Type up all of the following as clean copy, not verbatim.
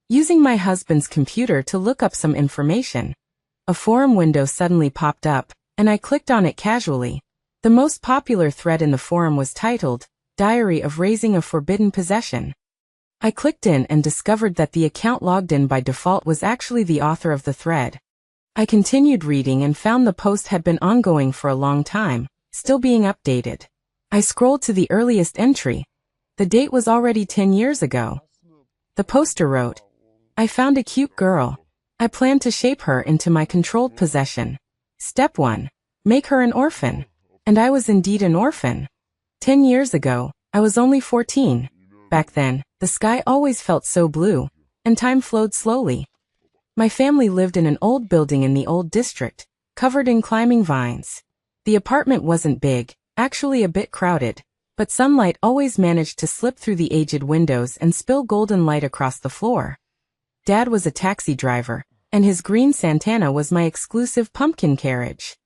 using my husband's computer to look up some information. A forum window suddenly popped up, and I clicked on it casually. The most popular thread in the forum was titled, Diary of Raising a Forbidden Possession. I clicked in and discovered that the account logged in by default was actually the author of the thread. I continued reading and found the post had been ongoing for a long time, still being updated. I scrolled to the earliest entry. The date was already 10 years ago. The poster wrote, I found a cute girl. I plan to shape her into my controlled possession. Step 1. Make her an orphan. And I was indeed an orphan. 10 years ago, I was only 14. Back then, the sky always felt so blue, and time flowed slowly. My family lived in an old building in the old district, covered in climbing vines. The apartment wasn't big, actually a bit crowded, but sunlight always managed to slip through the aged windows and spill golden light across the floor. Dad was a taxi driver, and his green Santana was my exclusive pumpkin carriage.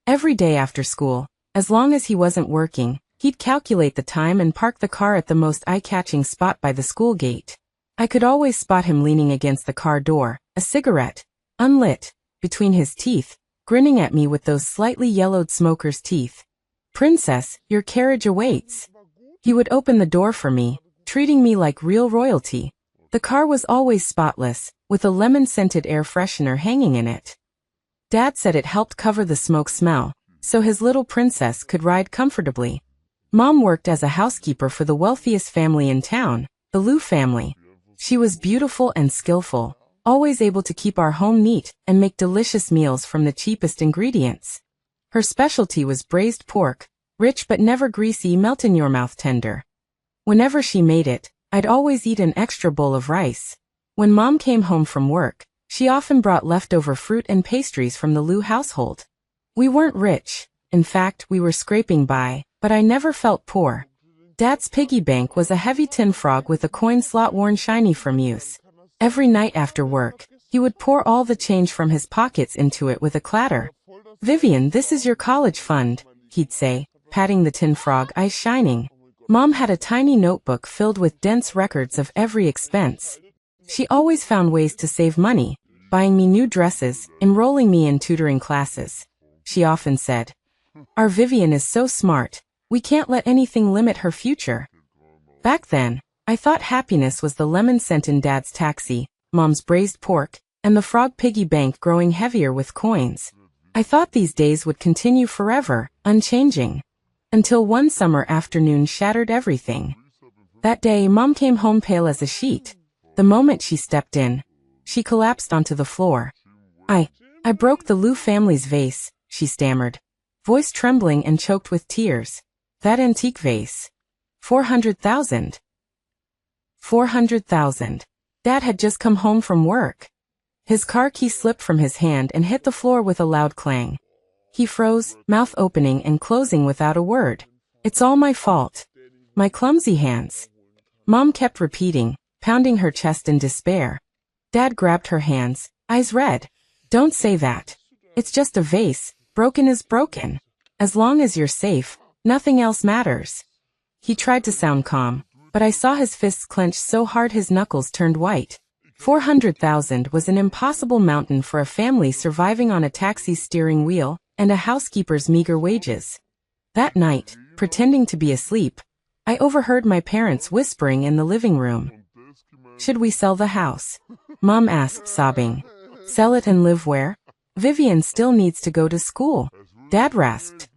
Every day after school, as long as he wasn't working, he'd calculate the time and park the car at the most eye-catching spot by the school gate. I could always spot him leaning against the car door, a cigarette, unlit, between his teeth, grinning at me with those slightly yellowed smoker's teeth. Princess, your carriage awaits. He would open the door for me, treating me like real royalty. The car was always spotless, with a lemon-scented air freshener hanging in it. Dad said it helped cover the smoke smell, so his little princess could ride comfortably. Mom worked as a housekeeper for the wealthiest family in town, the Liu family. She was beautiful and skillful, always able to keep our home neat and make delicious meals from the cheapest ingredients. Her specialty was braised pork, rich but never greasy, melt-in-your-mouth tender. Whenever she made it, I'd always eat an extra bowl of rice. When Mom came home from work, she often brought leftover fruit and pastries from the Liu household. We weren't rich, in fact we were scraping by, but I never felt poor. Dad's piggy bank was a heavy tin frog with a coin slot worn shiny from use. Every night after work, he would pour all the change from his pockets into it with a clatter. Vivian, this is your college fund, he'd say, patting the tin frog, eyes shining. Mom had a tiny notebook filled with dense records of every expense. She always found ways to save money, buying me new dresses, enrolling me in tutoring classes. She often said, Our Vivian is so smart, we can't let anything limit her future. Back then, I thought happiness was the lemon scent in Dad's taxi, Mom's braised pork, and the frog piggy bank growing heavier with coins. I thought these days would continue forever, unchanging. Until one summer afternoon shattered everything. That day, Mom came home pale as a sheet. The moment she stepped in, she collapsed onto the floor. I broke the Liu family's vase, she stammered, voice trembling and choked with tears. That antique vase. 400,000. 400,000. Dad had just come home from work. His car key slipped from his hand and hit the floor with a loud clang. He froze, mouth opening and closing without a word. It's all my fault. My clumsy hands. Mom kept repeating, pounding her chest in despair. Dad grabbed her hands, eyes red. Don't say that. It's just a vase. Broken is broken. As long as you're safe, nothing else matters. He tried to sound calm, but I saw his fists clench so hard his knuckles turned white. 400,000 was an impossible mountain for a family surviving on a taxi's steering wheel and a housekeeper's meager wages. That night, pretending to be asleep, I overheard my parents whispering in the living room. Should we sell the house? Mom asked, sobbing. Sell it and live where? Vivian still needs to go to school. Dad rasped.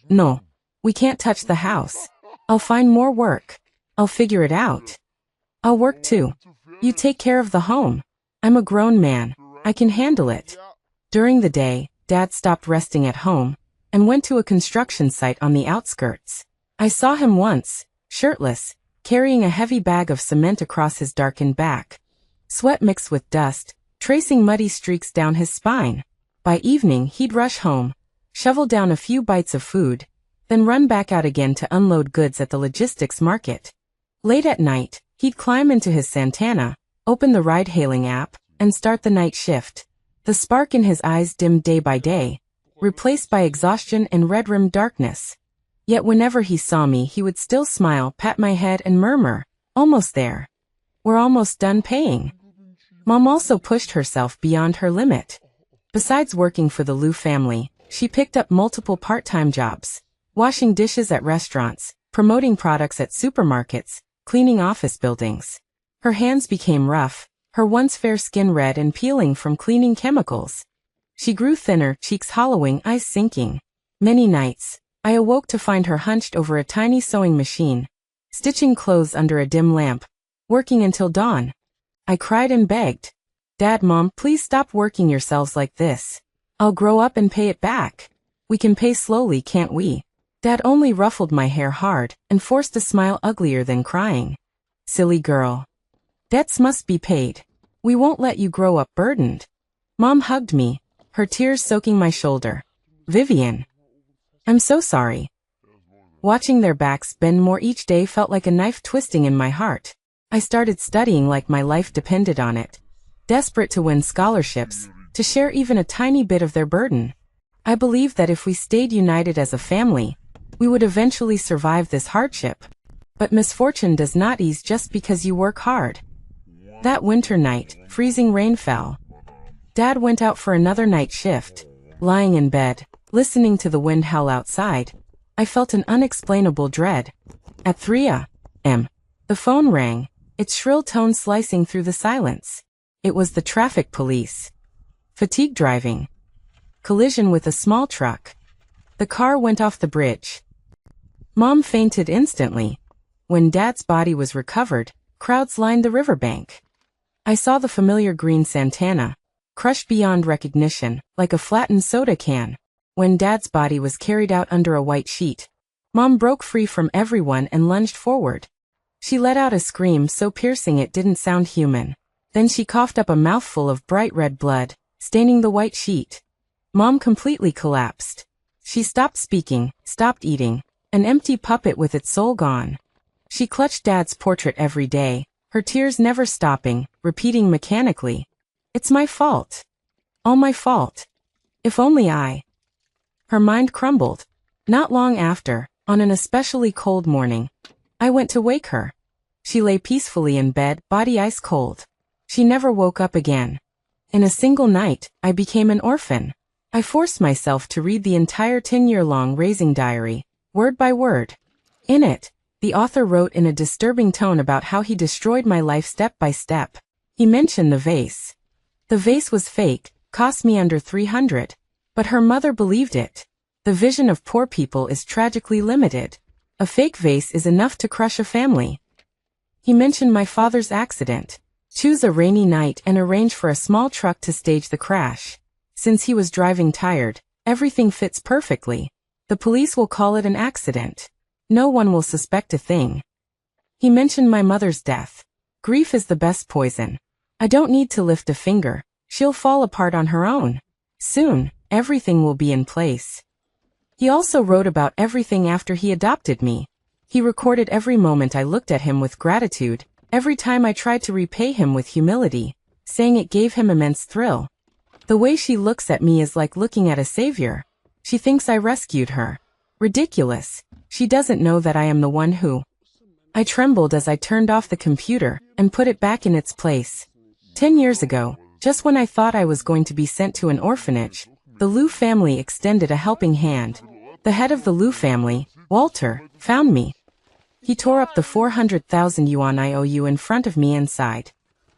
No, we can't touch the house. I'll find more work. I'll figure it out. I'll work too. You take care of the home. I'm a grown man. I can handle it. During the day, Dad stopped resting at home and went to a construction site on the outskirts. I saw him once, shirtless, carrying a heavy bag of cement across his darkened back. Sweat mixed with dust, tracing muddy streaks down his spine. By evening, he'd rush home, shovel down a few bites of food, then run back out again to unload goods at the logistics market. Late at night, he'd climb into his Santana, open the ride-hailing app, and start the night shift. The spark in his eyes dimmed day by day, replaced by exhaustion and red-rimmed darkness. Yet whenever he saw me, he would still smile, pat my head, and murmur, "Almost there. We're almost done paying." Mom also pushed herself beyond her limit. Besides working for the Liu family, she picked up multiple part-time jobs, washing dishes at restaurants, promoting products at supermarkets, cleaning office buildings. Her hands became rough, her once fair skin red and peeling from cleaning chemicals. She grew thinner, cheeks hollowing, eyes sinking. Many nights, I awoke to find her hunched over a tiny sewing machine, stitching clothes under a dim lamp, working until dawn. I cried and begged, "Dad, Mom, please stop working yourselves like this. I'll grow up and pay it back. We can pay slowly, can't we?" Dad only ruffled my hair hard and forced a smile uglier than crying. "Silly girl. Debts must be paid. We won't let you grow up burdened." Mom hugged me, her tears soaking my shoulder. "Vivian, I'm so sorry." Watching their backs bend more each day felt like a knife twisting in my heart. I started studying like my life depended on it, desperate to win scholarships, to share even a tiny bit of their burden. I believed that if we stayed united as a family, we would eventually survive this hardship. But misfortune does not ease just because you work hard. That winter night, freezing rain fell. Dad went out for another night shift. Lying in bed, listening to the wind howl outside, I felt an unexplainable dread. At 3 a.m., the phone rang, its shrill tone slicing through the silence. It was the traffic police. Fatigue driving. Collision with a small truck. The car went off the bridge. Mom fainted instantly. When Dad's body was recovered, crowds lined the riverbank. I saw the familiar green Santana, crushed beyond recognition, like a flattened soda can. When Dad's body was carried out under a white sheet, Mom broke free from everyone and lunged forward. She let out a scream so piercing it didn't sound human. Then she coughed up a mouthful of bright red blood, staining the white sheet. Mom completely collapsed. She stopped speaking, stopped eating, an empty puppet with its soul gone. She clutched Dad's portrait every day, her tears never stopping, repeating mechanically, "It's my fault. All my fault. If only I." Her mind crumbled. Not long after, on an especially cold morning, I went to wake her. She lay peacefully in bed, body ice cold. She never woke up again. In a single night, I became an orphan. I forced myself to read the entire 10-year-long raising diary, word by word. In it, the author wrote in a disturbing tone about how he destroyed my life step by step. He mentioned the vase. The vase was fake, cost me under $300. But her mother believed it. The vision of poor people is tragically limited. A fake vase is enough to crush a family. He mentioned my father's accident. Choose a rainy night and arrange for a small truck to stage the crash. Since he was driving tired, everything fits perfectly. The police will call it an accident. No one will suspect a thing. He mentioned my mother's death. Grief is the best poison. I don't need to lift a finger. She'll fall apart on her own. Soon, everything will be in place. He also wrote about everything after he adopted me. He recorded every moment I looked at him with gratitude, every time I tried to repay him with humility, saying it gave him immense thrill. The way she looks at me is like looking at a savior. She thinks I rescued her. Ridiculous. She doesn't know that I am the one who. I trembled as I turned off the computer and put it back in its place. 10 years ago, just when I thought I was going to be sent to an orphanage, the Liu family extended a helping hand. The head of the Liu family, Walter, found me. He tore up the 400,000 yuan IOU in front of me and sighed.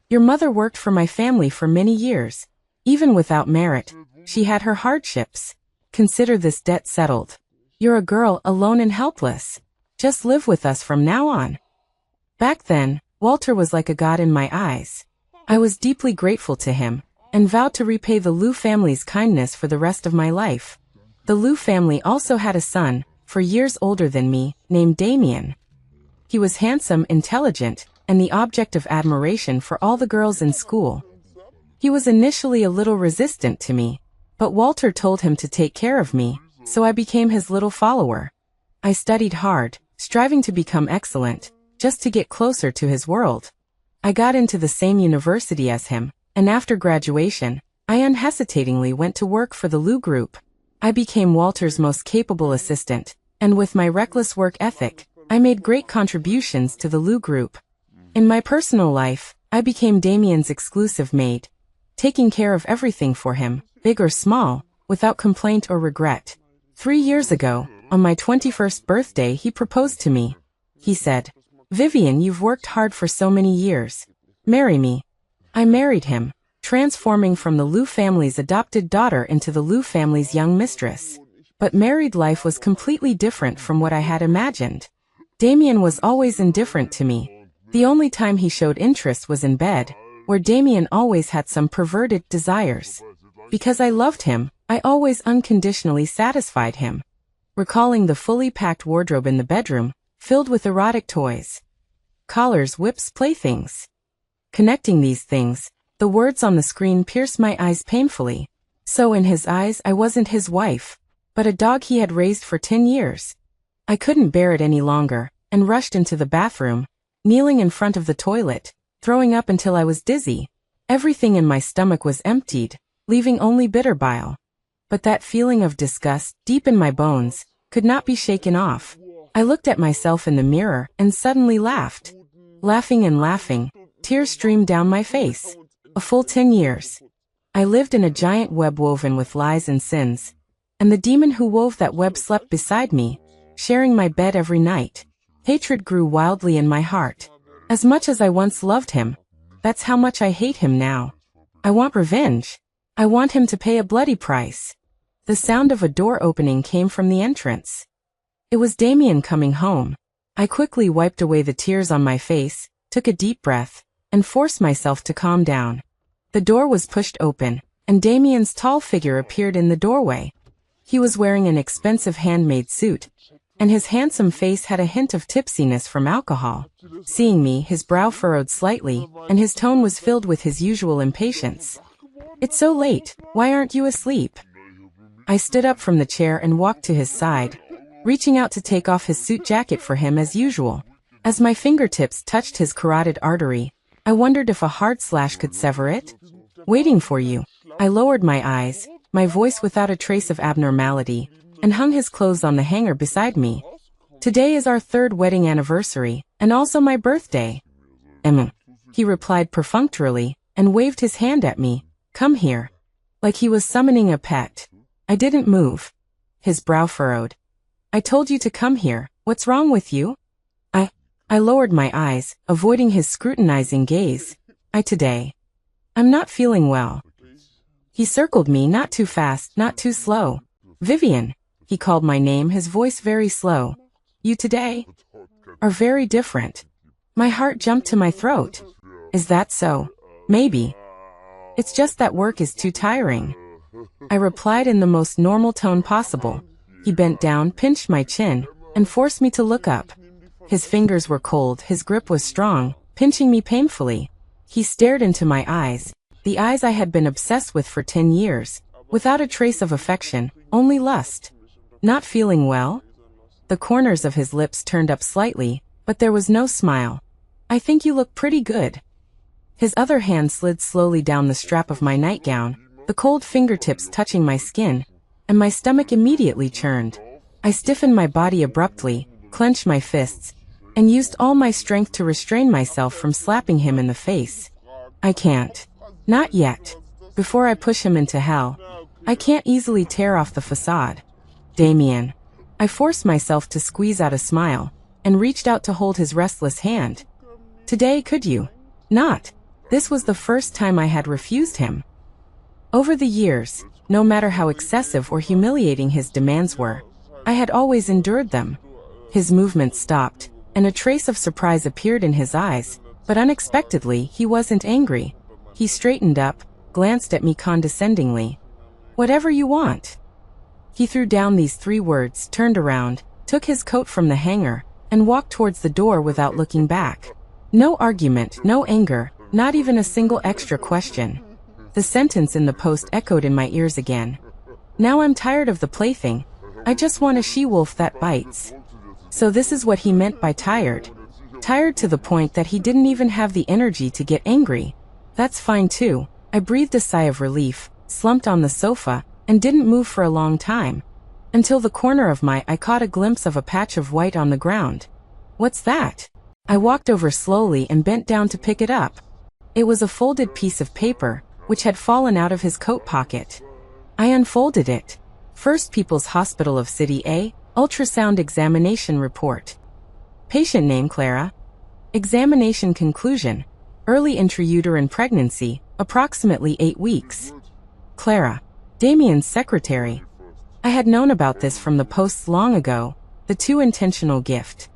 "Your mother worked for my family for many years. Even without merit, she had her hardships. Consider this debt settled. You're a girl alone and helpless. Just live with us from now on." Back then, Walter was like a god in my eyes. I was deeply grateful to him, and vowed to repay the Liu family's kindness for the rest of my life. The Liu family also had a son, 4 years older than me, named Damien. He was handsome, intelligent, and the object of admiration for all the girls in school. He was initially a little resistant to me, but Walter told him to take care of me, so I became his little follower. I studied hard, striving to become excellent, just to get closer to his world. I got into the same university as him, and after graduation, I unhesitatingly went to work for the Liu Group. I became Walter's most capable assistant, and with my reckless work ethic, I made great contributions to the Liu Group. In my personal life, I became Damien's exclusive maid, taking care of everything for him, big or small, without complaint or regret. 3 years ago, on my 21st birthday, he proposed to me. He said, "Vivian, you've worked hard for so many years. Marry me." I married him, transforming from the Liu family's adopted daughter into the Liu family's young mistress. But married life was completely different from what I had imagined. Damien was always indifferent to me. The only time he showed interest was in bed, where Damien always had some perverted desires. Because I loved him, I always unconditionally satisfied him. Recalling the fully packed wardrobe in the bedroom, filled with erotic toys, collars, whips, playthings. Connecting these things, the words on the screen pierced my eyes painfully. So in his eyes, I wasn't his wife, but a dog he had raised for 10 years. I couldn't bear it any longer, and rushed into the bathroom, kneeling in front of the toilet, throwing up until I was dizzy. Everything in my stomach was emptied, leaving only bitter bile. But that feeling of disgust, deep in my bones, could not be shaken off. I looked at myself in the mirror and suddenly laughed. Laughing and laughing, tears streamed down my face. A full 10 years. I lived in a giant web woven with lies and sins. And the demon who wove that web slept beside me, sharing my bed every night. Hatred grew wildly in my heart. As much as I once loved him, that's how much I hate him now. I want revenge. I want him to pay a bloody price. The sound of a door opening came from the entrance. It was Damien coming home. I quickly wiped away the tears on my face, took a deep breath, and forced myself to calm down. The door was pushed open, and Damien's tall figure appeared in the doorway. He was wearing an expensive handmade suit, and his handsome face had a hint of tipsiness from alcohol. Seeing me, his brow furrowed slightly, and his tone was filled with his usual impatience. "It's so late, why aren't you asleep?" I stood up from the chair and walked to his side, reaching out to take off his suit jacket for him as usual. As my fingertips touched his carotid artery, I wondered if a hard slash could sever it. "Waiting for you." I lowered my eyes, my voice without a trace of abnormality, and hung his clothes on the hanger beside me. "Today is our 3rd wedding anniversary, and also my birthday." He replied perfunctorily, and waved his hand at me. "Come here." Like he was summoning a pet. I didn't move. His brow furrowed. "I told you to come here, what's wrong with you?" I lowered my eyes, avoiding his scrutinizing gaze. Today. I'm not feeling well." He circled me, not too fast, not too slow. "Vivian." He called my name, his voice very slow. "You today are very different." My heart jumped to my throat. "Is that so?" "Maybe. It's just that work is too tiring." I replied in the most normal tone possible. He bent down, pinched my chin, and forced me to look up. His fingers were cold, his grip was strong, pinching me painfully. He stared into my eyes, the eyes I had been obsessed with for 10 years, without a trace of affection, only lust. "Not feeling well?" The corners of his lips turned up slightly, but there was no smile. "I think you look pretty good." His other hand slid slowly down the strap of my nightgown, the cold fingertips touching my skin, and my stomach immediately churned. I stiffened my body abruptly, clenched my fists, and used all my strength to restrain myself from slapping him in the face. "I can't. Not yet. Before I push him into hell. I can't easily tear off the facade." "Damien." I forced myself to squeeze out a smile, and reached out to hold his restless hand. "Today, could you?" "Not." This was the first time I had refused him. Over the years, no matter how excessive or humiliating his demands were, I had always endured them. His movements stopped, and a trace of surprise appeared in his eyes, but unexpectedly he wasn't angry. He straightened up, glanced at me condescendingly. "Whatever you want." He threw down these 3 words, turned around, took his coat from the hanger, and walked towards the door without looking back. No argument, no anger, not even a single extra question. The sentence in the post echoed in my ears again. "Now I'm tired of the plaything. I just want a she-wolf that bites." So this is what he meant by tired. Tired to the point that he didn't even have the energy to get angry. That's fine too. I breathed a sigh of relief, slumped on the sofa, and didn't move for a long time. Until the corner of my eye caught a glimpse of a patch of white on the ground. "What's that?" I walked over slowly and bent down to pick it up. It was a folded piece of paper, which had fallen out of his coat pocket. I unfolded it. First People's Hospital of City A, ultrasound examination report. Patient name Clara. Examination conclusion. Early intrauterine pregnancy, approximately 8 weeks. Clara. Damien's secretary. I had known about this from the posts long ago, the too intentional gift.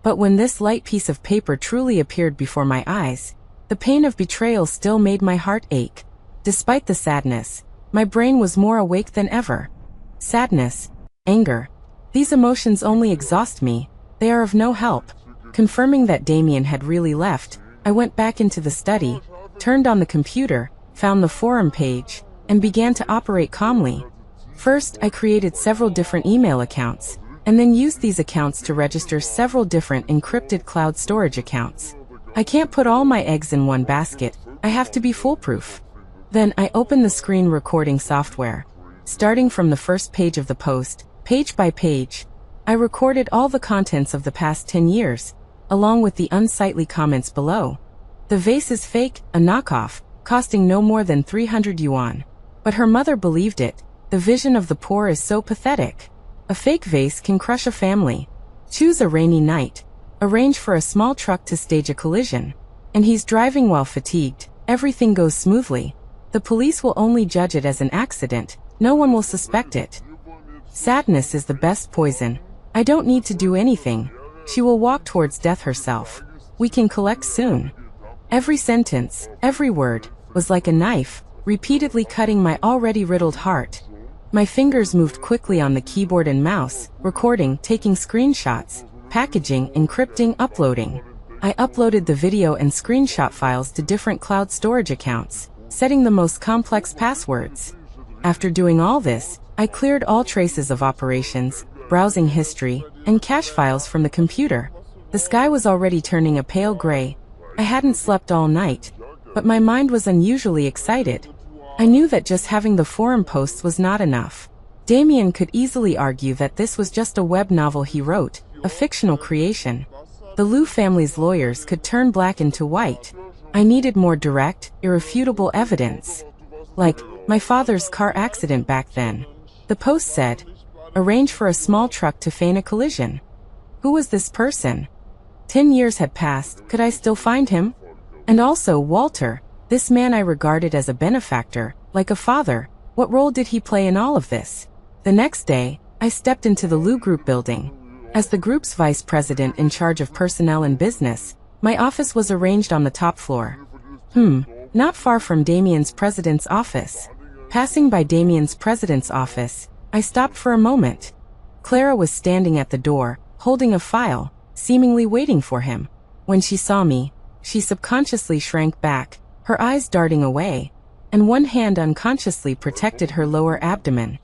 But when this light piece of paper truly appeared before my eyes, the pain of betrayal still made my heart ache. Despite the sadness, my brain was more awake than ever. Sadness, anger. These emotions only exhaust me, they are of no help. Confirming that Damien had really left, I went back into the study, turned on the computer, found the forum page, and began to operate calmly. First, I created several different email accounts, and then used these accounts to register several different encrypted cloud storage accounts. I can't put all my eggs in one basket, I have to be foolproof. Then I opened the screen recording software. Starting from the first page of the post, page by page, I recorded all the contents of the past 10 years, along with the unsightly comments below. The vase is fake, a knockoff, costing no more than 300 yuan. But her mother believed it. The vision of the poor is so pathetic. A fake vase can crush a family. Choose a rainy night. Arrange for a small truck to stage a collision. And he's driving while fatigued. Everything goes smoothly. The police will only judge it as an accident. No one will suspect it. Sadness is the best poison. I don't need to do anything. She will walk towards death herself. We can collect soon. Every sentence, every word, was like a knife, repeatedly cutting my already riddled heart. My fingers moved quickly on the keyboard and mouse, recording, taking screenshots, packaging, encrypting, uploading. I uploaded the video and screenshot files to different cloud storage accounts, setting the most complex passwords. After doing all this, I cleared all traces of operations, browsing history, and cache files from the computer. The sky was already turning a pale gray. I hadn't slept all night, but my mind was unusually excited. I knew that just having the forum posts was not enough. Damien could easily argue that this was just a web novel he wrote, a fictional creation. The Liu family's lawyers could turn black into white. I needed more direct, irrefutable evidence. Like, my father's car accident back then. The post said, arrange for a small truck to feign a collision. Who was this person? 10 years had passed, could I still find him? And also Walter, this man I regarded as a benefactor, like a father. What role did he play in all of this? The next day, I stepped into the Liu Group building. As the group's vice president in charge of personnel and business, my office was arranged on the top floor. Not far from Damien's president's office. Passing by Damien's president's office, I stopped for a moment. Clara was standing at the door, holding a file, seemingly waiting for him. When she saw me, she subconsciously shrank back, her eyes darting away, and one hand unconsciously protected her lower abdomen.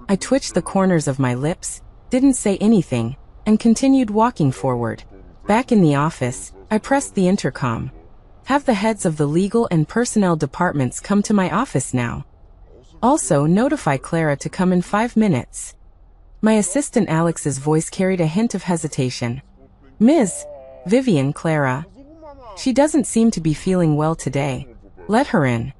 I twitched the corners of my lips, didn't say anything, and continued walking forward. Back in the office, I pressed the intercom. Have the heads of the legal and personnel departments come to my office now. Also, notify Clara to come in 5 minutes. My assistant Alex's voice carried a hint of hesitation. Ms. Vivian, Clara. She doesn't seem to be feeling well today. Let her in.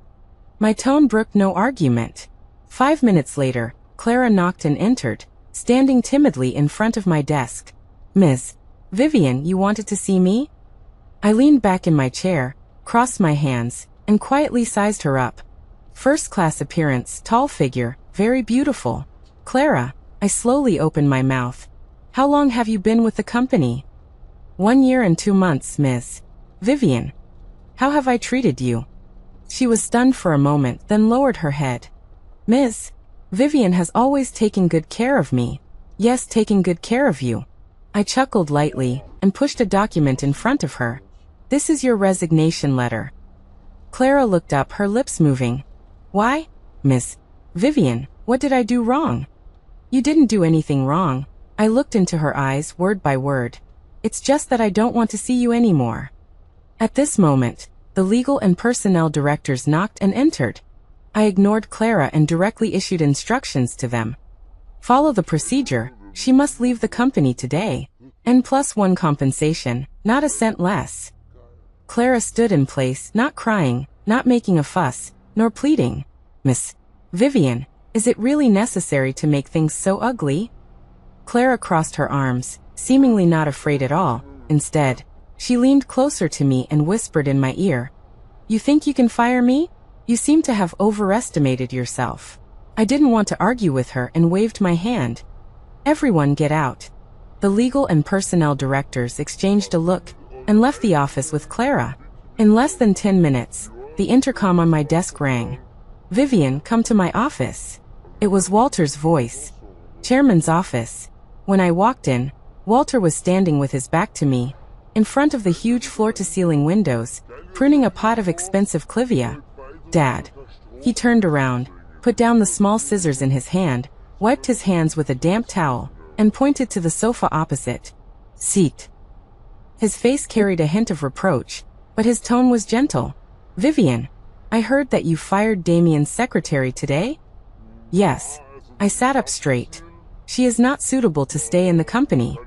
My tone brooked no argument. 5 minutes later, Clara knocked and entered, standing timidly in front of my desk. Ms. Vivian, you wanted to see me? I leaned back in my chair, crossed my hands, and quietly sized her up. First-class appearance, tall figure, very beautiful. Clara, I slowly opened my mouth. How long have you been with the company? 1 year and 2 months, Miss Vivian. How have I treated you? She was stunned for a moment, then lowered her head. Miss Vivian has always taken good care of me. Yes, taking good care of you. I chuckled lightly, and pushed a document in front of her. This is your resignation letter. Clara looked up, her lips moving. Why? Miss Vivian, what did I do wrong? You didn't do anything wrong. I looked into her eyes, word by word. It's just that I don't want to see you anymore. At this moment, the legal and personnel directors knocked and entered. I ignored Clara and directly issued instructions to them. Follow the procedure. She must leave the company today. N+1 compensation, not a cent less. Clara stood in place, not crying, not making a fuss, nor pleading. Miss Vivian, is it really necessary to make things so ugly? Clara crossed her arms, seemingly not afraid at all. Instead, she leaned closer to me and whispered in my ear, "You think you can fire me? You seem to have overestimated yourself." I didn't want to argue with her and waved my hand. "Everyone get out." The legal and personnel directors exchanged a look and left the office with Clara. In less than 10 minutes, the intercom on my desk rang. "Vivian, come to my office." It was Walter's voice. Chairman's office. When I walked in, Walter was standing with his back to me, in front of the huge floor-to-ceiling windows, pruning a pot of expensive clivia. "Dad." He turned around, put down the small scissors in his hand, wiped his hands with a damp towel, and pointed to the sofa opposite. "Seat." His face carried a hint of reproach, but his tone was gentle. "Vivian, I heard that you fired Damien's secretary today?" "Yes." I sat up straight. "She is not suitable to stay in the company."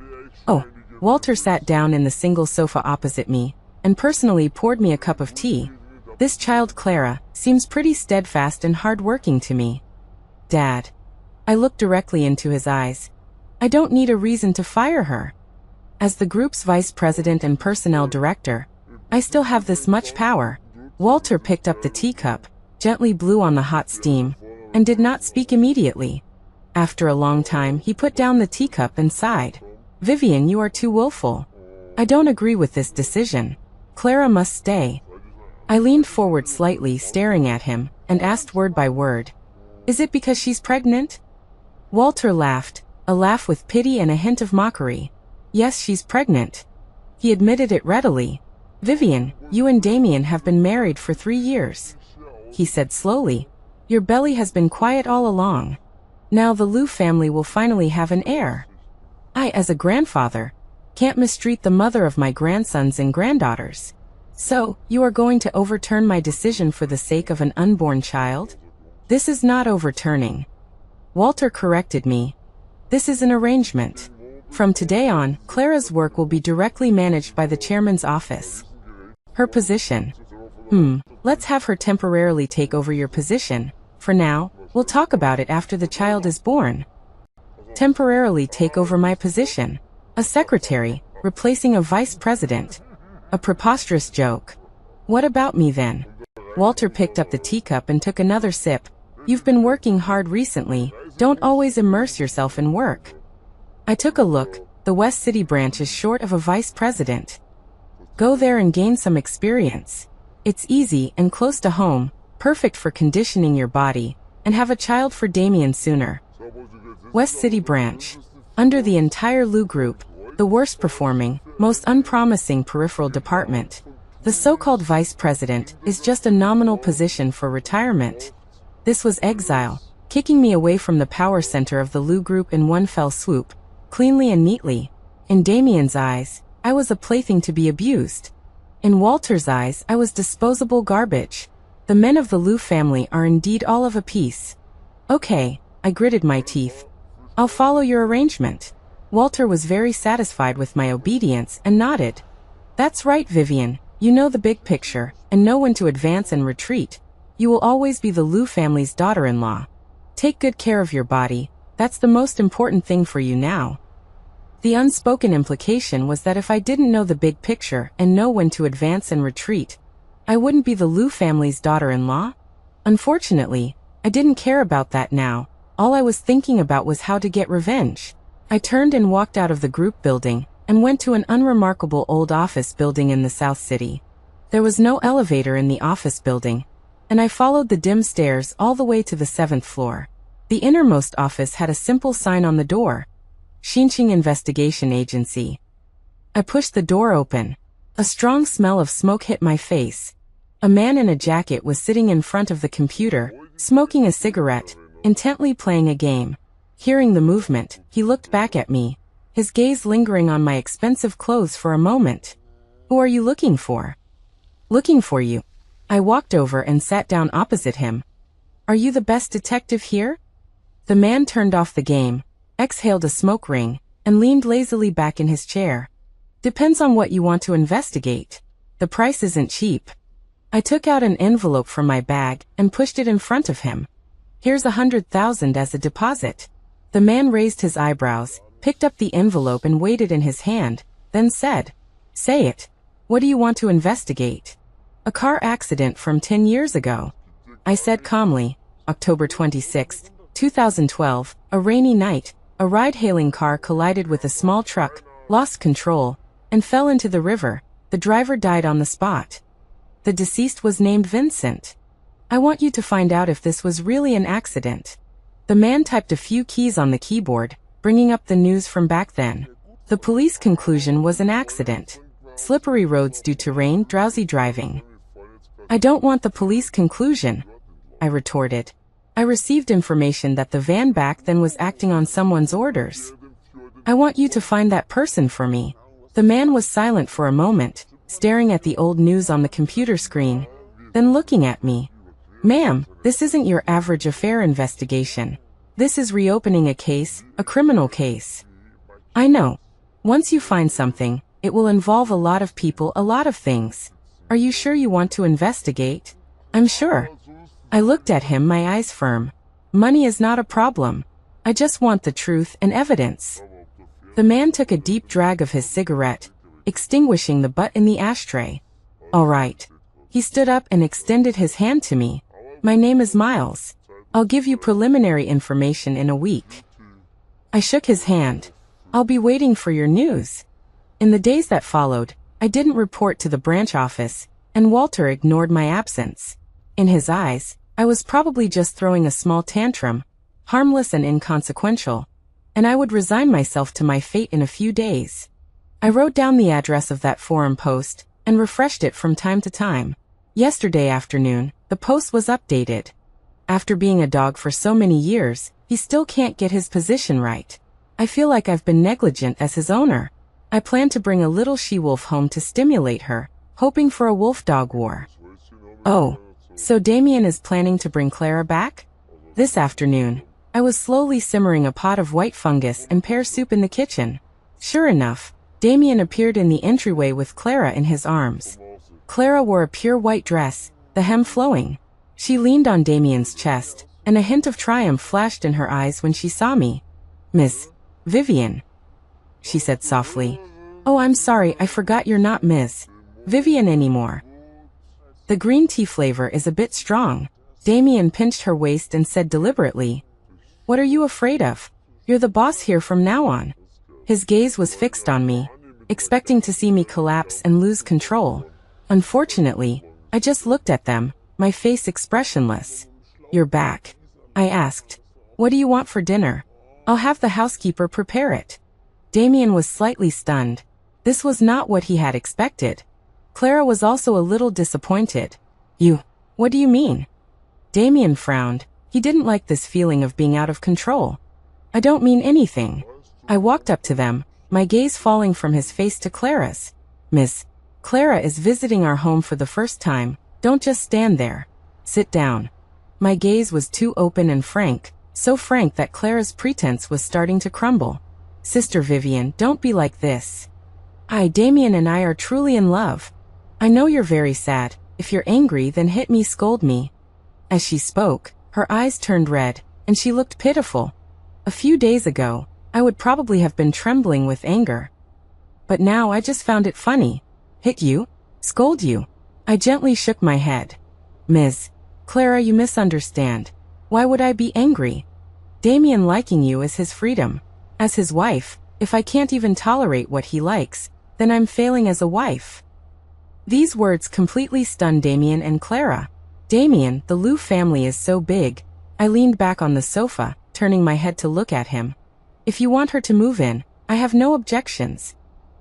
"Oh." Walter sat down in the single sofa opposite me, and personally poured me a cup of tea. "This child Clara seems pretty steadfast and hard-working to me." "Dad." I looked directly into his eyes. "I don't need a reason to fire her. As the group's vice president and personnel director, I still have this much power." Walter picked up the teacup, gently blew on the hot steam, and did not speak immediately. After a long time, he put down the teacup and sighed. "Vivian, you are too willful. I don't agree with this decision. Clara must stay." I leaned forward slightly, staring at him, and asked word by word, "Is it because she's pregnant?" Walter laughed, a laugh with pity and a hint of mockery. "Yes, she's pregnant." He admitted it readily. "Vivian, you and Damien have been married for 3 years." He said slowly, "Your belly has been quiet all along. Now the Liu family will finally have an heir. I, as a grandfather, can't mistreat the mother of my grandsons and granddaughters. So, you are going to overturn my decision for the sake of an unborn child?" "This is not overturning." Walter corrected me. "This is an arrangement. From today on, Clara's work will be directly managed by the chairman's office." "Her position?" Let's have her temporarily take over your position. For now, we'll talk about it after the child is born." "Temporarily take over my position? A secretary, replacing a vice president? A preposterous joke. What about me then?" Walter picked up the teacup and took another sip. "You've been working hard recently. Don't always immerse yourself in work." I took a look. The West City branch is short of a vice president. "Go there and gain some experience. It's easy and close to home, perfect for conditioning your body, and have a child for Damien sooner." West City branch. Under the entire Liu group, the worst performing, most unpromising peripheral department. The so-called vice president is just a nominal position for retirement. This was exile, kicking me away from the power center of the Liu group in one fell swoop, cleanly and neatly. In Damien's eyes, I was a plaything to be abused. In Walter's eyes, I was disposable garbage. The men of the Liu family are indeed all of a piece. "Okay," I gritted my teeth. "I'll follow your arrangement." Walter was very satisfied with my obedience and nodded. "That's right, Vivian. You know the big picture, and know when to advance and retreat. You will always be the Liu family's daughter-in-law. Take good care of your body. That's the most important thing for you now." The unspoken implication was that if I didn't know the big picture and know when to advance and retreat, I wouldn't be the Liu family's daughter-in-law. Unfortunately, I didn't care about that now. All I was thinking about was how to get revenge. I turned and walked out of the group building and went to an unremarkable old office building in the South City. There was no elevator in the office building, and I followed the dim stairs all the way to the 7th floor. The innermost office had a simple sign on the door, Xinqing Investigation Agency. I pushed the door open. A strong smell of smoke hit my face. A man in a jacket was sitting in front of the computer, smoking a cigarette, intently playing a game. Hearing the movement, he looked back at me, his gaze lingering on my expensive clothes for a moment. "Who are you looking for?" "Looking for you." I walked over and sat down opposite him. "Are you the best detective here?" The man turned off the game, exhaled a smoke ring, and leaned lazily back in his chair. "Depends on what you want to investigate." The price isn't cheap. I took out an envelope from my bag and pushed it in front of him. Here's 100,000 as a deposit. The man raised his eyebrows, picked up the envelope and weighed it in his hand, then said, "Say it. What do you want to investigate?" "A car accident from 10 years ago." I said calmly. October 26, 2012, a rainy night, a ride-hailing car collided with a small truck, lost control, and fell into the river. The driver died on the spot. The deceased was named Vincent. I want you to find out if this was really an accident. The man typed a few keys on the keyboard, bringing up the news from back then. The police conclusion was an accident. Slippery roads due to rain, drowsy driving. I don't want the police conclusion, I retorted. I received information that the van back then was acting on someone's orders. I want you to find that person for me. The man was silent for a moment, staring at the old news on the computer screen, then looking at me. "Ma'am, this isn't your average affair investigation. This is reopening a case, a criminal case." "I know. Once you find something, it will involve a lot of people, a lot of things. Are you sure you want to investigate?" "I'm sure." I looked at him, my eyes firm. "Money is not a problem. I just want the truth and evidence." The man took a deep drag of his cigarette, extinguishing the butt in the ashtray. "All right." He stood up and extended his hand to me. "My name is Miles. I'll give you preliminary information in a week." I shook his hand. "I'll be waiting for your news." In the days that followed, I didn't report to the branch office, and Walter ignored my absence. In his eyes, I was probably just throwing a small tantrum, harmless and inconsequential, and I would resign myself to my fate in a few days. I wrote down the address of that forum post and refreshed it from time to time. Yesterday afternoon, the post was updated. After being a dog for so many years, he still can't get his position right. I feel like I've been negligent as his owner. I plan to bring a little she-wolf home to stimulate her, hoping for a wolf-dog war. Oh, so Damien is planning to bring Clara back? This afternoon, I was slowly simmering a pot of white fungus and pear soup in the kitchen. Sure enough, Damien appeared in the entryway with Clara in his arms. Clara wore a pure white dress, the hem flowing. She leaned on Damien's chest, and a hint of triumph flashed in her eyes when she saw me. "Miss Vivian," she said softly. "Oh, I'm sorry, I forgot you're not Miss Vivian anymore. The green tea flavor is a bit strong." Damien pinched her waist and said deliberately, "What are you afraid of? You're the boss here from now on." His gaze was fixed on me, expecting to see me collapse and lose control. Unfortunately, I just looked at them, my face expressionless. "You're back?" I asked. "What do you want for dinner?" "I'll have the housekeeper prepare it." Damien was slightly stunned. This was not what he had expected. Clara was also a little disappointed. What do you mean?" Damien frowned. He didn't like this feeling of being out of control. "I don't mean anything." I walked up to them, my gaze falling from his face to Clara's. "Miss Clara is visiting our home for the first time. Don't just stand there. Sit down." My gaze was too open and frank, so frank that Clara's pretense was starting to crumble. "Sister Vivian, don't be like this. Damien and I are truly in love. I know you're very sad. If you're angry, then hit me, scold me." As she spoke, her eyes turned red, and she looked pitiful. A few days ago, I would probably have been trembling with anger. But now I just found it funny. "Hit you? Scold you?" I gently shook my head. "Ms. Clara, you misunderstand. Why would I be angry? Damien liking you is his freedom. As his wife, if I can't even tolerate what he likes, then I'm failing as a wife." These words completely stunned Damien and Clara. "Damien, the Liu family is so big." I leaned back on the sofa, turning my head to look at him. "If you want her to move in, I have no objections.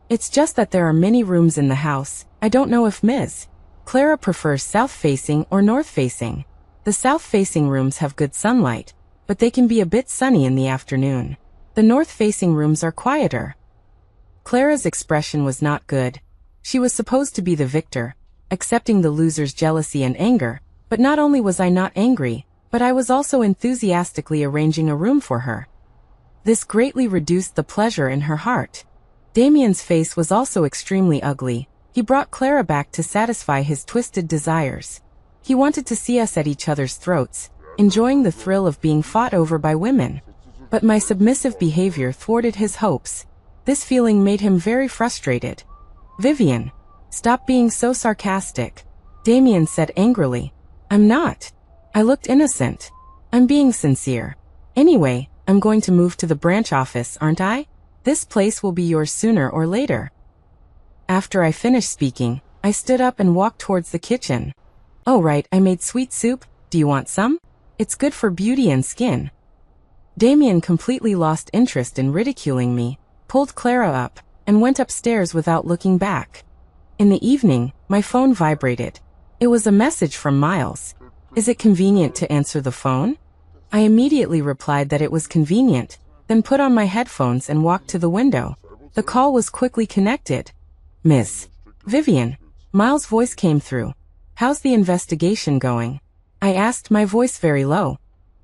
It's just that there are many rooms in the house. I don't know if Ms. Clara prefers south-facing or north-facing. The south-facing rooms have good sunlight, but they can be a bit sunny in the afternoon. The north-facing rooms are quieter." Clara's expression was not good. She was supposed to be the victor, accepting the loser's jealousy and anger, but not only was I not angry, but I was also enthusiastically arranging a room for her. This greatly reduced the pleasure in her heart. Damien's face was also extremely ugly. He brought Clara back to satisfy his twisted desires. He wanted to see us at each other's throats, enjoying the thrill of being fought over by women. But my submissive behavior thwarted his hopes. This feeling made him very frustrated. "Vivian, stop being so sarcastic," Damien said angrily. "I'm not. I looked innocent. I'm being sincere. Anyway, I'm going to move to the branch office, aren't I? This place will be yours sooner or later." After I finished speaking, I stood up and walked towards the kitchen. "Oh right, I made sweet soup. Do you want some? It's good for beauty and skin." Damien completely lost interest in ridiculing me, pulled Clara up, and went upstairs without looking back. In the evening, my phone vibrated. It was a message from Miles. "Is it convenient to answer the phone?" I immediately replied that it was convenient, then put on my headphones and walked to the window. The call was quickly connected. "Miss Vivian," Miles' voice came through. "How's the investigation going?" I asked, my voice very low.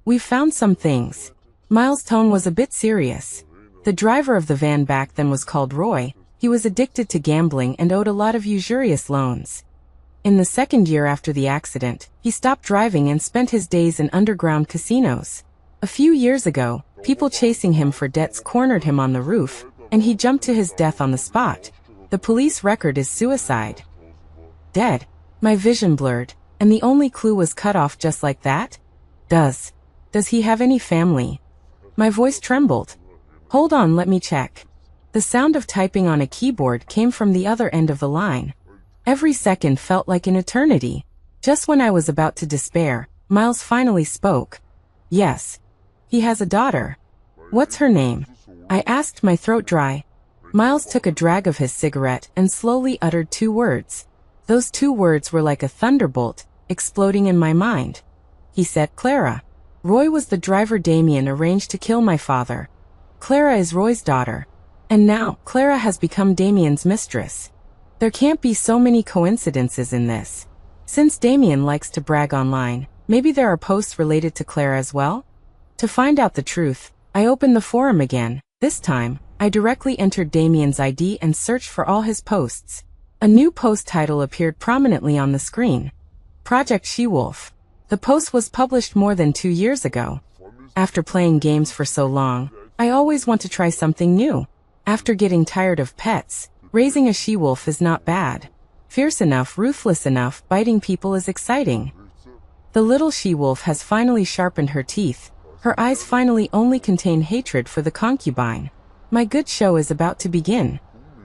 "We've found some things." Miles' tone was a bit serious. The driver of the van back then was called Roy. He was addicted to gambling and owed a lot of usurious loans. In the second year after the accident, he stopped driving and spent his days in underground casinos. A few years ago, people chasing him for debts cornered him on the roof, and he jumped to his death on the spot. The police record is suicide. Dead. My vision blurred, and the only clue was cut off just like that? Does he have any family? My voice trembled. "Hold on, let me check." The sound of typing on a keyboard came from the other end of the line. Every second felt like an eternity. Just when I was about to despair, Miles finally spoke. "Yes. He has a daughter." "What's her name?" I asked, my throat dry. Miles took a drag of his cigarette and slowly uttered 2 words. Those 2 words were like a thunderbolt, exploding in my mind. He said, "Clara." Roy was the driver Damien arranged to kill my father. Clara is Roy's daughter. And now, Clara has become Damien's mistress. There can't be so many coincidences in this. Since Damien likes to brag online, maybe there are posts related to Clara as well? To find out the truth, I opened the forum again. This time, I directly entered Damien's ID and searched for all his posts. A new post title appeared prominently on the screen. Project She-Wolf. The post was published more than 2 years ago. After playing games for so long, I always want to try something new. After getting tired of pets, raising a she-wolf is not bad. Fierce enough, ruthless enough, biting people is exciting. The little she-wolf has finally sharpened her teeth. Her eyes finally only contain hatred for the concubine. My good show is about to begin.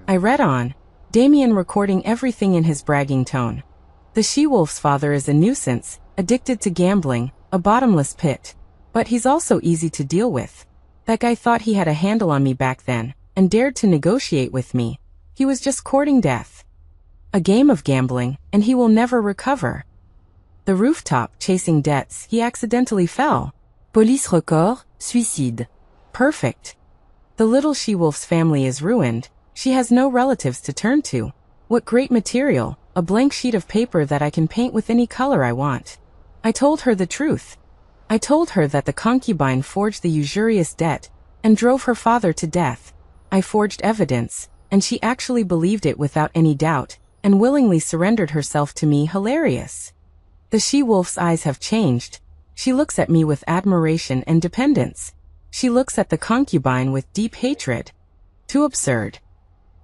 I read on, Damien recording everything in his bragging tone. The she-wolf's father is a nuisance, addicted to gambling, a bottomless pit. But he's also easy to deal with. That guy thought he had a handle on me back then, and dared to negotiate with me. He was just courting death. A game of gambling, and he will never recover. The rooftop, chasing debts, he accidentally fell. Police record, suicide. Perfect. The little she-wolf's family is ruined. She has no relatives to turn to. What great material, a blank sheet of paper that I can paint with any color I want. I told her the truth. I told her that the concubine forged the usurious debt and drove her father to death. I forged evidence, and she actually believed it without any doubt, and willingly surrendered herself to me. Hilarious. The she-wolf's eyes have changed. She looks at me with admiration and dependence. She looks at the concubine with deep hatred. Too absurd.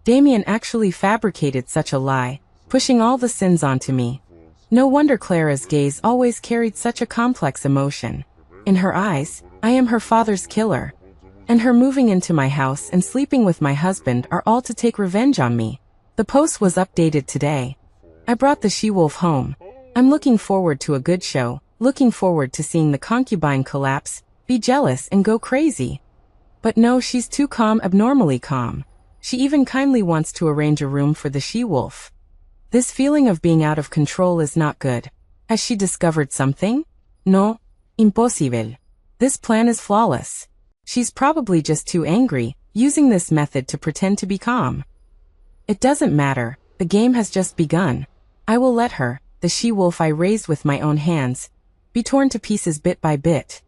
Damien actually fabricated such a lie, pushing all the sins onto me. No wonder Clara's gaze always carried such a complex emotion. In her eyes, I am her father's killer. And her moving into my house and sleeping with my husband are all to take revenge on me. The post was updated today. I brought the she-wolf home. I'm looking forward to a good show, looking forward to seeing the concubine collapse, be jealous and go crazy. But no, she's too calm, abnormally calm. She even kindly wants to arrange a room for the she-wolf. This feeling of being out of control is not good. Has she discovered something? No. Impossible. This plan is flawless. She's probably just too angry, using this method to pretend to be calm. It doesn't matter, the game has just begun. I will let her, the she-wolf I raised with my own hands, be torn to pieces bit by bit.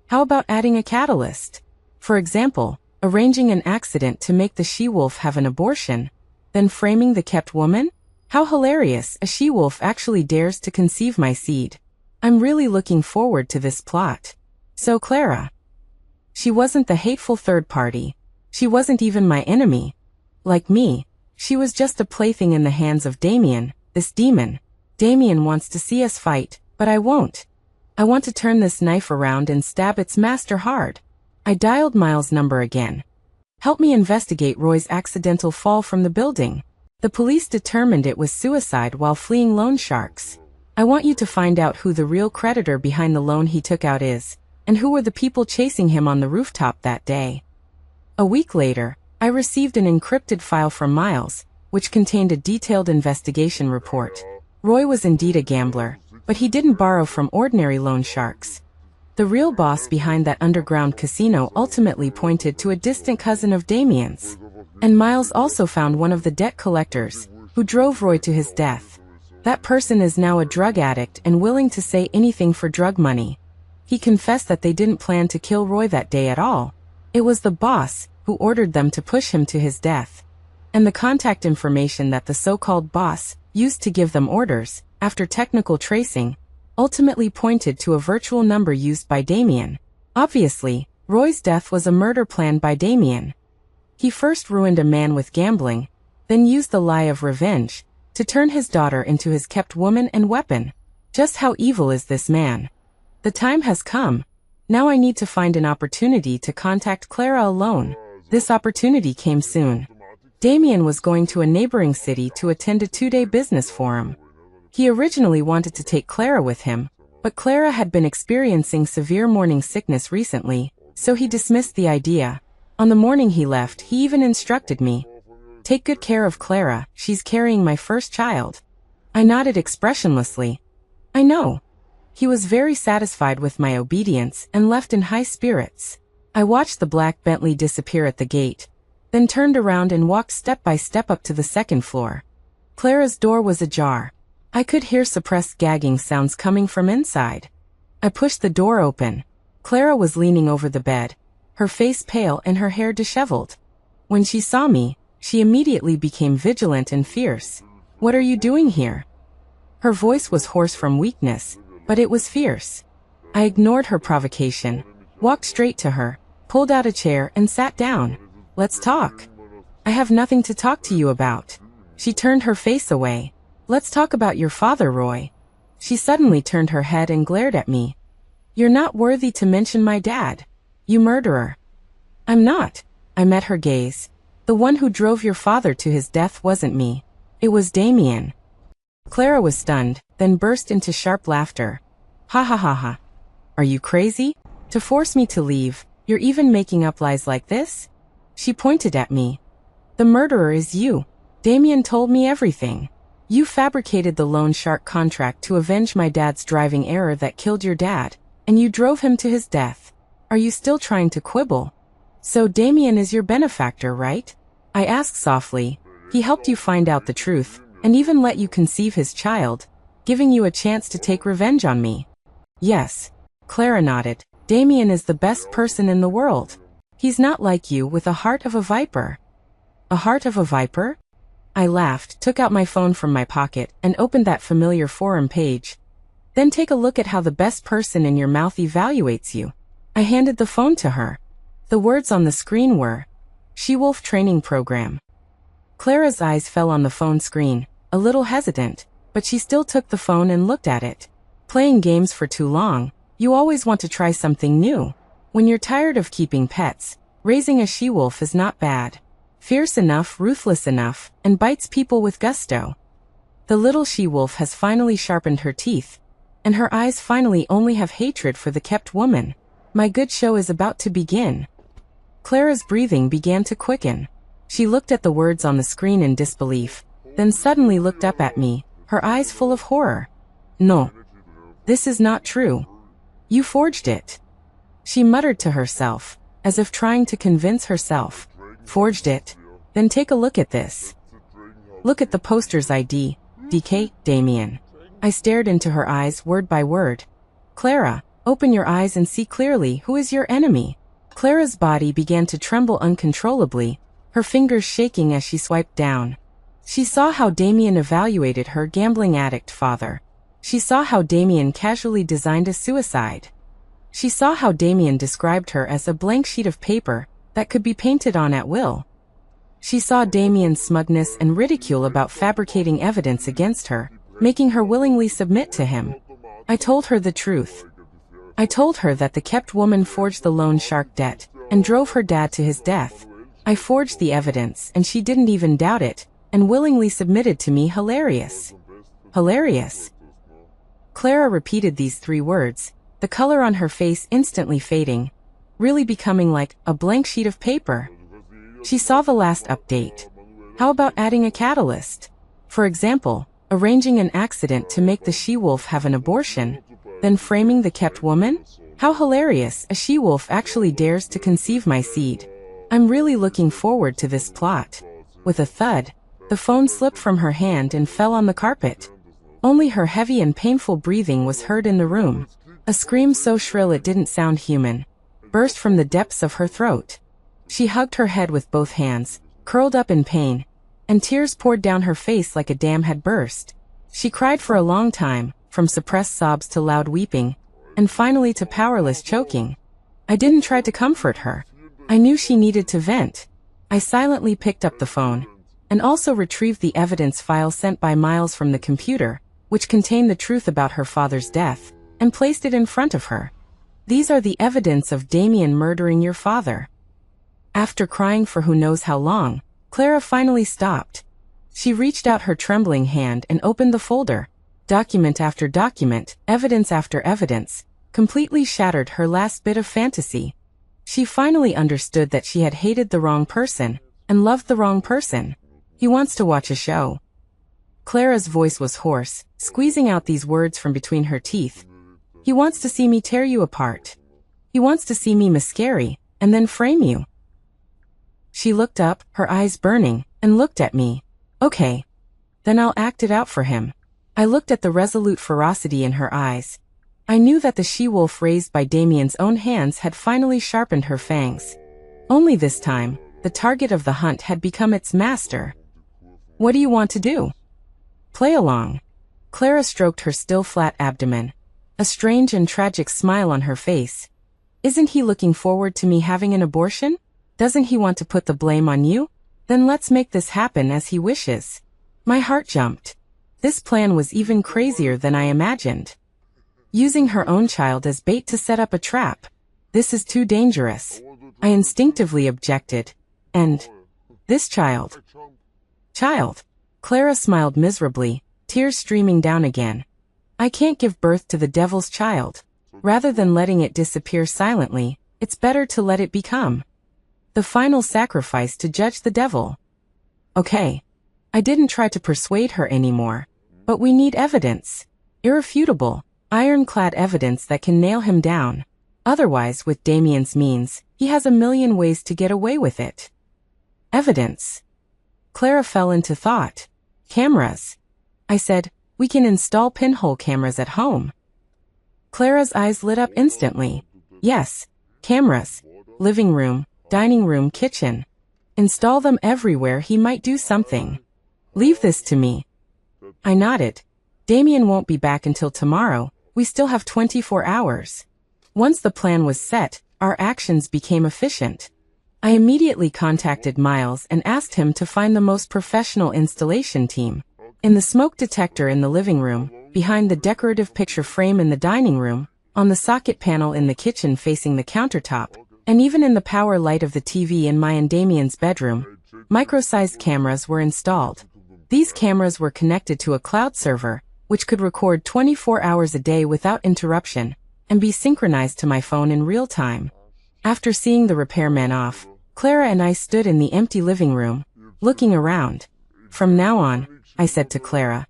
How about adding a catalyst? For example, arranging an accident to make the she-wolf have an abortion, then framing the kept woman? How hilarious, a she-wolf actually dares to conceive my seed. I'm really looking forward to this plot. So Clara. She wasn't the hateful third party. She wasn't even my enemy. Like me, she was just a plaything in the hands of Damien, this demon. Damien wants to see us fight, but I won't. I want to turn this knife around and stab its master hard. I dialed Miles' number again. Help me investigate Roy's accidental fall from the building. The police determined it was suicide while fleeing loan sharks. I want you to find out who the real creditor behind the loan he took out is, and who were the people chasing him on the rooftop that day. A week later, I received an encrypted file from Miles, which contained a detailed investigation report. Roy was indeed a gambler, but he didn't borrow from ordinary loan sharks. The real boss behind that underground casino ultimately pointed to a distant cousin of Damien's. And Miles also found one of the debt collectors, who drove Roy to his death. That person is now a drug addict and willing to say anything for drug money. He confessed that they didn't plan to kill Roy that day at all. It was the boss who ordered them to push him to his death. And the contact information that the so-called boss used to give them orders, after technical tracing, ultimately pointed to a virtual number used by Damien. Obviously, Roy's death was a murder planned by Damien. He first ruined a man with gambling, then used the lie of revenge to turn his daughter into his kept woman and weapon. Just how evil is this man? The time has come. Now I need to find an opportunity to contact Clara alone. This opportunity came soon. Damien was going to a neighboring city to attend a 2-day business forum. He originally wanted to take Clara with him, but Clara had been experiencing severe morning sickness recently, so he dismissed the idea. On the morning he left, he even instructed me, "Take good care of Clara, she's carrying my first child." I nodded expressionlessly. I know. He was very satisfied with my obedience and left in high spirits. I watched the black Bentley disappear at the gate, then turned around and walked step by step up to the second floor. Clara's door was ajar. I could hear suppressed gagging sounds coming from inside. I pushed the door open. Clara was leaning over the bed, her face pale and her hair disheveled. When she saw me, she immediately became vigilant and fierce. "What are you doing here?" Her voice was hoarse from weakness, but it was fierce. I ignored her provocation, walked straight to her, pulled out a chair and sat down. "Let's talk." "I have nothing to talk to you about." She turned her face away. "Let's talk about your father, Roy." She suddenly turned her head and glared at me. "You're not worthy to mention my dad. You murderer." "I'm not." I met her gaze. "The one who drove your father to his death wasn't me. It was Damien." Clara was stunned, then burst into sharp laughter. "Ha ha ha ha. Are you crazy? To force me to leave, you're even making up lies like this?" She pointed at me. "The murderer is you. Damien told me everything. You fabricated the loan shark contract to avenge my dad's driving error that killed your dad, and you drove him to his death. Are you still trying to quibble? So Damien is your benefactor, right?" I asked softly. "He helped you find out the truth, and even let you conceive his child, giving you a chance to take revenge on me." "Yes." Clara nodded. "Damien is the best person in the world. He's not like you, with a heart of a viper." "A heart of a viper?" I laughed, took out my phone from my pocket, and opened that familiar forum page. "Then take a look at how the best person in your mouth evaluates you." I handed the phone to her. The words on the screen were, "She-Wolf Training Program." Clara's eyes fell on the phone screen, a little hesitant, but she still took the phone and looked at it. Playing games for too long, you always want to try something new. When you're tired of keeping pets, raising a she-wolf is not bad. Fierce enough, ruthless enough, and bites people with gusto. The little she-wolf has finally sharpened her teeth, and her eyes finally only have hatred for the kept woman. My good show is about to begin. Clara's breathing began to quicken. She looked at the words on the screen in disbelief, then suddenly looked up at me, her eyes full of horror. "No. This is not true. You forged it." She muttered to herself, as if trying to convince herself. "Forged it? Then take a look at this. Look at the poster's ID, DK, Damien." I stared into her eyes word by word. "Clara, open your eyes and see clearly who is your enemy." Clara's body began to tremble uncontrollably, her fingers shaking as she swiped down. She saw how Damien evaluated her gambling addict father. She saw how Damien casually designed a suicide. She saw how Damien described her as a blank sheet of paper that could be painted on at will. She saw Damien's smugness and ridicule about fabricating evidence against her, making her willingly submit to him. I told her the truth. I told her that the kept woman forged the loan shark debt and drove her dad to his death. I forged the evidence and she didn't even doubt it, and willingly submitted to me. Hilarious. Hilarious. Clara repeated these 3 words, the color on her face instantly fading, really becoming like a blank sheet of paper. She saw the last update. How about adding a catalyst? For example, arranging an accident to make the she-wolf have an abortion, then framing the kept woman? How hilarious, a she-wolf actually dares to conceive my seed. I'm really looking forward to this plot. With a thud, the phone slipped from her hand and fell on the carpet. Only her heavy and painful breathing was heard in the room. A scream so shrill it didn't sound human burst from the depths of her throat. She hugged her head with both hands, curled up in pain, and tears poured down her face like a dam had burst. She cried for a long time, from suppressed sobs to loud weeping, and finally to powerless choking. I didn't try to comfort her. I knew she needed to vent. I silently picked up the phone, and also retrieved the evidence file sent by Miles from the computer, which contained the truth about her father's death, and placed it in front of her. These are the evidence of Damien murdering your father. After crying for who knows how long, Clara finally stopped. She reached out her trembling hand and opened the folder. Document after document, evidence after evidence, completely shattered her last bit of fantasy. She finally understood that she had hated the wrong person and loved the wrong person. He wants to watch a show. Clara's voice was hoarse, squeezing out these words from between her teeth. He wants to see me tear you apart. He wants to see me miscarry, and then frame you. She looked up, her eyes burning, and looked at me. Okay. Then I'll act it out for him. I looked at the resolute ferocity in her eyes. I knew that the she-wolf raised by Damien's own hands had finally sharpened her fangs. Only this time, the target of the hunt had become its master. What do you want to do? Play along. Clara stroked her still flat abdomen, a strange and tragic smile on her face. Isn't he looking forward to me having an abortion? Doesn't he want to put the blame on you? Then let's make this happen as he wishes. My heart jumped. This plan was even crazier than I imagined. Using her own child as bait to set up a trap. This is too dangerous. I instinctively objected. And this child. Child. Clara smiled miserably, tears streaming down again. I can't give birth to the devil's child. Rather than letting it disappear silently, it's better to let it become the final sacrifice to judge the devil. Okay. I didn't try to persuade her anymore. But we need evidence. Irrefutable, ironclad evidence that can nail him down. Otherwise, with Damien's means, he has a million ways to get away with it. Evidence. Clara fell into thought. Cameras. I said, we can install pinhole cameras at home. Clara's eyes lit up instantly. Yes, cameras. Living room, dining room, kitchen. Install them everywhere he might do something. Leave this to me. I nodded. Damien won't be back until tomorrow. We still have 24 hours. Once the plan was set, our actions became efficient. I immediately contacted Miles and asked him to find the most professional installation team. In the smoke detector in the living room, behind the decorative picture frame in the dining room, on the socket panel in the kitchen facing the countertop, and even in the power light of the TV in my and Damien's bedroom, micro-sized cameras were installed. These cameras were connected to a cloud server, which could record 24 hours a day without interruption, and be synchronized to my phone in real time. After seeing the repairman off, Clara and I stood in the empty living room, looking around. From now on, I said to Clara,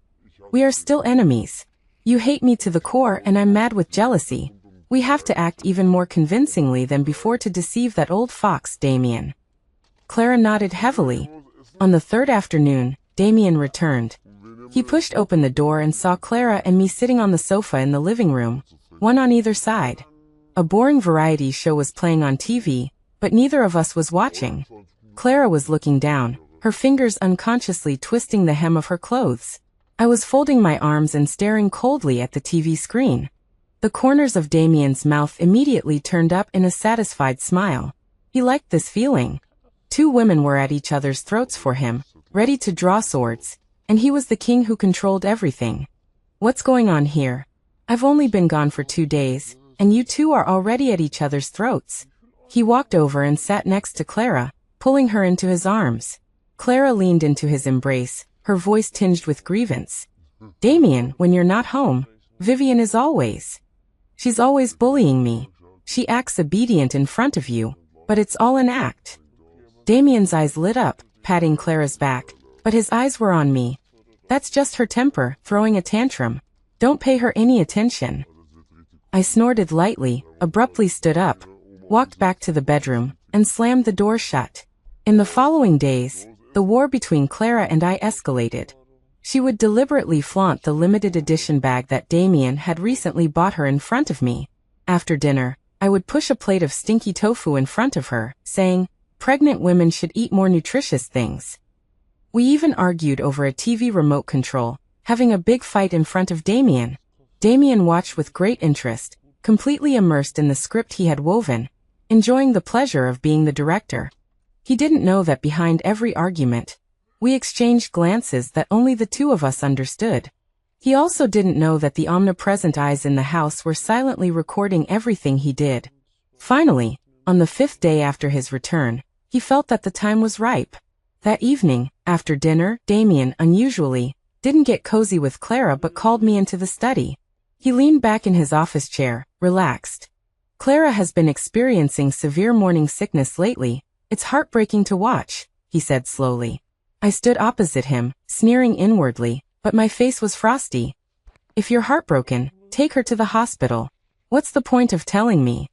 we are still enemies. You hate me to the core and I'm mad with jealousy. We have to act even more convincingly than before to deceive that old fox, Damien. Clara nodded heavily. On the third afternoon, Damien returned. He pushed open the door and saw Clara and me sitting on the sofa in the living room, one on either side. A boring variety show was playing on TV, but neither of us was watching. Clara was looking down, her fingers unconsciously twisting the hem of her clothes. I was folding my arms and staring coldly at the TV screen. The corners of Damien's mouth immediately turned up in a satisfied smile. He liked this feeling. Two women were at each other's throats for him, ready to draw swords, and he was the king who controlled everything. What's going on here? I've only been gone for 2 days, and you two are already at each other's throats. He walked over and sat next to Clara, pulling her into his arms. Clara leaned into his embrace, her voice tinged with grievance. Damien, when you're not home, Vivian is always. She's always bullying me. She acts obedient in front of you, but it's all an act. Damien's eyes lit up, patting Clara's back, but his eyes were on me. That's just her temper, throwing a tantrum. Don't pay her any attention. I snorted lightly, abruptly stood up, walked back to the bedroom, and slammed the door shut. In the following days, the war between Clara and I escalated. She would deliberately flaunt the limited edition bag that Damien had recently bought her in front of me. After dinner, I would push a plate of stinky tofu in front of her, saying, "Pregnant women should eat more nutritious things." We even argued over a TV remote control, having a big fight in front of Damien. Damien watched with great interest, completely immersed in the script he had woven, enjoying the pleasure of being the director. He didn't know that behind every argument, we exchanged glances that only the two of us understood. He also didn't know that the omnipresent eyes in the house were silently recording everything he did. Finally, on the 5th day after his return, he felt that the time was ripe. That evening, after dinner, Damien, unusually, didn't get cozy with Clara but called me into the study. He leaned back in his office chair, relaxed. Clara has been experiencing severe morning sickness lately. It's heartbreaking to watch, he said slowly. I stood opposite him, sneering inwardly, but my face was frosty. If you're heartbroken, take her to the hospital. What's the point of telling me?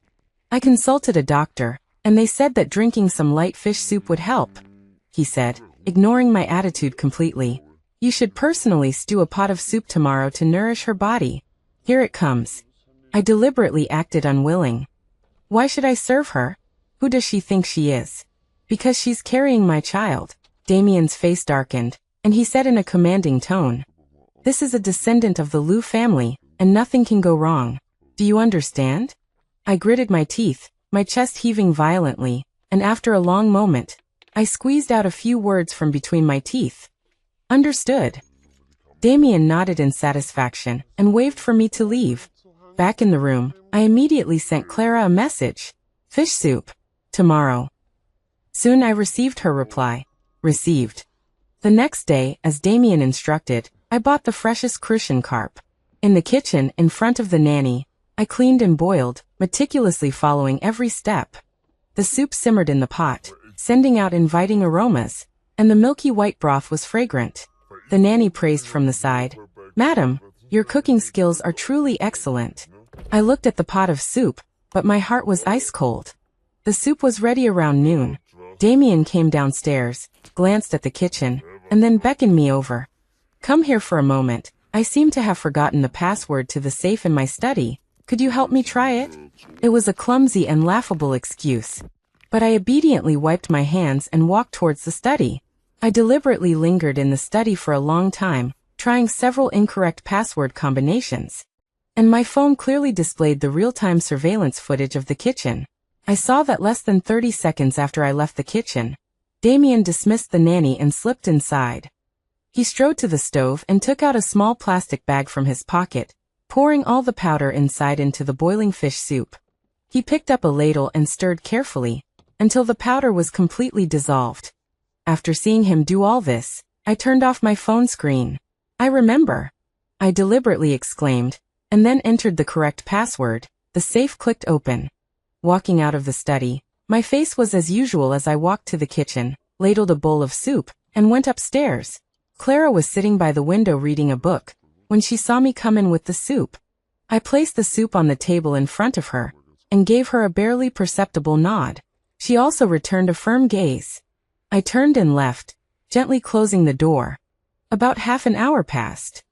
I consulted a doctor, and they said that drinking some light fish soup would help, he said, ignoring my attitude completely. You should personally stew a pot of soup tomorrow to nourish her body. Here it comes. I deliberately acted unwilling. Why should I serve her? Who does she think she is? Because she's carrying my child. Damien's face darkened, and he said in a commanding tone, "This is a descendant of the Liu family, and nothing can go wrong. Do you understand?" I gritted my teeth, my chest heaving violently, and after a long moment, I squeezed out a few words from between my teeth. Understood. Damien nodded in satisfaction and waved for me to leave. Back in the room, I immediately sent Clara a message. Fish soup. Tomorrow. Soon I received her reply. Received. The next day, as Damien instructed, I bought the freshest crucian carp. In the kitchen, in front of the nanny, I cleaned and boiled, meticulously following every step. The soup simmered in the pot, sending out inviting aromas, and the milky white broth was fragrant. The nanny praised from the side, "Madam, your cooking skills are truly excellent." I looked at the pot of soup, but my heart was ice cold. The soup was ready around noon. Damien came downstairs, glanced at the kitchen, and then beckoned me over. "Come here for a moment. I seem to have forgotten the password to the safe in my study. Could you help me try it?" It was a clumsy and laughable excuse, but I obediently wiped my hands and walked towards the study. I deliberately lingered in the study for a long time, trying several incorrect password combinations. And my phone clearly displayed the real-time surveillance footage of the kitchen. I saw that less than 30 seconds after I left the kitchen, Damien dismissed the nanny and slipped inside. He strode to the stove and took out a small plastic bag from his pocket, pouring all the powder inside into the boiling fish soup. He picked up a ladle and stirred carefully, until the powder was completely dissolved. After seeing him do all this, I turned off my phone screen. "I remember," I deliberately exclaimed, and then entered the correct password. The safe clicked open. Walking out of the study, my face was as usual as I walked to the kitchen, ladled a bowl of soup, and went upstairs. Clara was sitting by the window reading a book, when she saw me come in with the soup. I placed the soup on the table in front of her, and gave her a barely perceptible nod. She also returned a firm gaze. I turned and left, gently closing the door. About half an hour passed.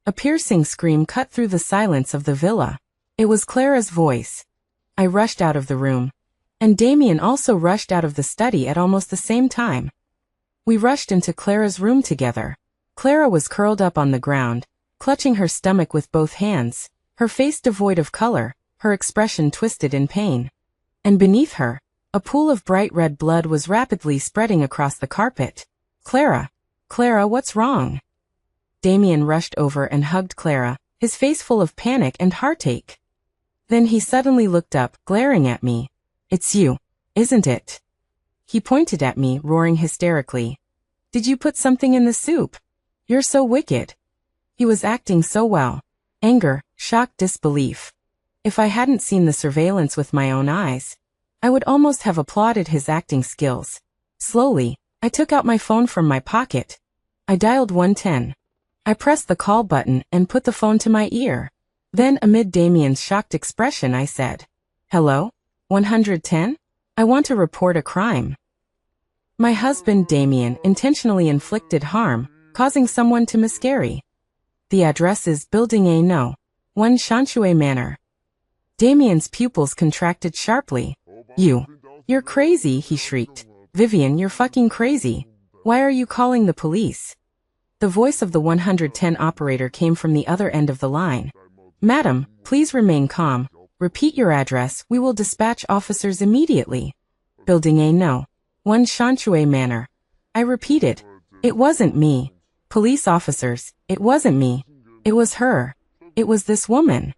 A piercing scream cut through the silence of the villa. It was Clara's voice. I rushed out of the room, and Damien also rushed out of the study at almost the same time. We rushed into Clara's room together. Clara was curled up on the ground, clutching her stomach with both hands, her face devoid of color, her expression twisted in pain. And beneath her, a pool of bright red blood was rapidly spreading across the carpet. Clara! Clara, what's wrong? Damien rushed over and hugged Clara, his face full of panic and heartache. Then he suddenly looked up, glaring at me. It's you, isn't it? He pointed at me, roaring hysterically. Did you put something in the soup? You're so wicked. He was acting so well. Anger, shock, disbelief. If I hadn't seen the surveillance with my own eyes, I would almost have applauded his acting skills. Slowly, I took out my phone from my pocket. I dialed 110. I pressed the call button and put the phone to my ear. Then, amid Damien's shocked expression, I said, Hello? 110? I want to report a crime. My husband Damien intentionally inflicted harm, causing someone to miscarry. The address is Building A No. 1 Chanchue Manor. Damien's pupils contracted sharply. You're crazy, he shrieked. Vivian, you're fucking crazy. Why are you calling the police? The voice of the 110 operator came from the other end of the line. Madam, please remain calm. Repeat your address, we will dispatch officers immediately. Building A No. 1 Chanchue Manor. I repeated. It wasn't me. Police officers, it wasn't me. It was her. It was this woman.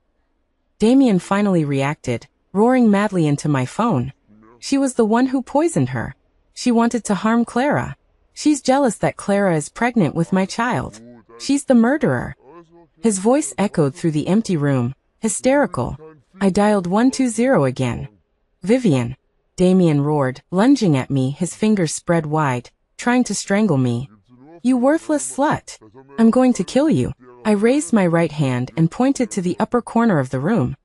Damien finally reacted, roaring madly into my phone. She was the one who poisoned her. She wanted to harm Clara. She's jealous that Clara is pregnant with my child. She's the murderer. His voice echoed through the empty room, hysterical. I dialed 120 again. Vivian, Damien roared, lunging at me, his fingers spread wide, trying to strangle me. You worthless slut. I'm going to kill you. I raised my right hand and pointed to the upper corner of the room.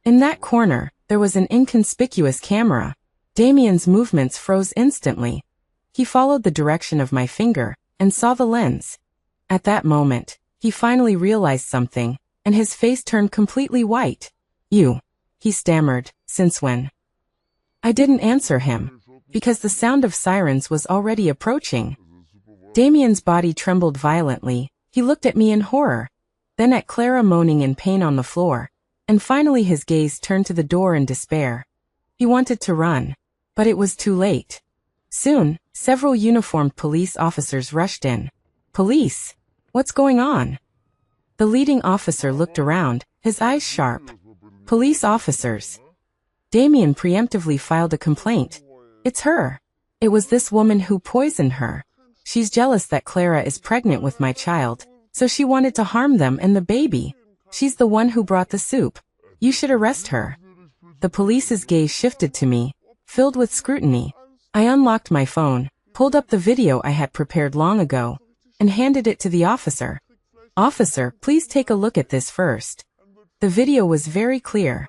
In that corner, there was an inconspicuous camera. Damien's movements froze instantly. He followed the direction of my finger and saw the lens. At that moment, he finally realized something, and his face turned completely white. You, he stammered, since when? I didn't answer him, because the sound of sirens was already approaching. Damien's body trembled violently. He looked at me in horror, then at Clara moaning in pain on the floor, and finally his gaze turned to the door in despair. He wanted to run, but it was too late. Soon, several uniformed police officers rushed in. Police? What's going on? The leading officer looked around, his eyes sharp. Police officers. Damien preemptively filed a complaint. It's her. It was this woman who poisoned her. She's jealous that Clara is pregnant with my child, so she wanted to harm them and the baby. She's the one who brought the soup. You should arrest her. The police's gaze shifted to me, filled with scrutiny. I unlocked my phone, pulled up the video I had prepared long ago, and handed it to the officer. Officer, please take a look at this first. The video was very clear.